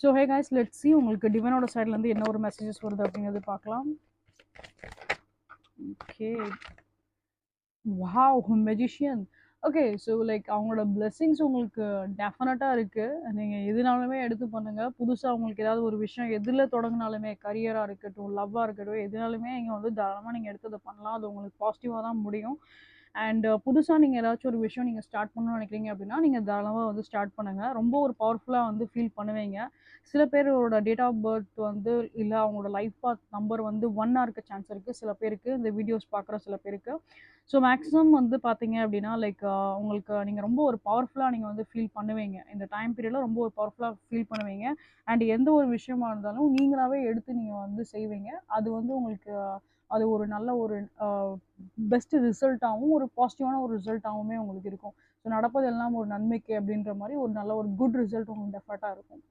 So hey guys, let's see உங்களுக்கு டிவைனோட சைட்லேருந்து என்ன ஒரு மெசேஜஸ் வருது அப்படிங்கிறது பார்க்கலாம். Okay, wow, magician. Okay, so like அவங்களோட பிளெஸ்ஸிங்ஸ் உங்களுக்கு டெஃபினட்டாக இருக்குது. நீங்கள் எதுனாலுமே எடுத்து பண்ணுங்கள். புதுசாக உங்களுக்கு ஏதாவது ஒரு விஷயம் எதில் தொடங்கினாலுமே, கரியராக இருக்கட்டும், லவ்வாக இருக்கட்டும், எதுனாலுமே நீங்கள் வந்து தாராளமாக நீங்கள் எடுத்து அதை பண்ணலாம். அது உங்களுக்கு பாசிட்டிவாக தான் முடியும். அண்ட் புதுசாக நீங்கள் ஏதாச்சும் ஒரு விஷயம் நீங்கள் ஸ்டார்ட் பண்ணணும்னு நினைக்கிறீங்க அப்படின்னா நீங்கள் தாராளமாக வந்து ஸ்டார்ட் பண்ணுங்கள். ரொம்ப ஒரு பவர்ஃபுல்லாக வந்து ஃபீல் பண்ணுவீங்க. சில பேரோட டேட் ஆஃப் பர்த் வந்து இல்லை, அவங்களோட லைஃப் பாத் நம்பர் வந்து 1 இருக்க சான்ஸ் இருக்குது சில பேருக்கு, இந்த வீடியோஸ் பார்க்குற சில பேருக்கு. ஸோ மேக்ஸிமம் வந்து பார்த்தீங்க அப்படின்னா லைக் உங்களுக்கு நீங்கள் ரொம்ப ஒரு பவர்ஃபுல்லாக நீங்கள் வந்து ஃபீல் பண்ணுவீங்க. இந்த டைம் பீரியடில் ரொம்ப ஒரு பவர்ஃபுல்லாக ஃபீல் பண்ணுவீங்க. அண்ட் எந்த ஒரு விஷயமா இருந்தாலும் நீங்களாகவே எடுத்து நீங்கள் வந்து செய்வீங்க. அது வந்து உங்களுக்கு அது ஒரு நல்ல ஒரு பெஸ்ட் ரிசல்ட்டாகவும் ஒரு பாசிட்டிவான ஒரு ரிசல்ட்டாகவுமே உங்களுக்கு இருக்கும். ஸோ நடப்பது எல்லாம் ஒரு நன்மைக்கு அப்படின்ற மாதிரி ஒரு நல்ல ஒரு குட் ரிசல்ட் உங்களுக்கு டெஃபினட்டாக இருக்கும்.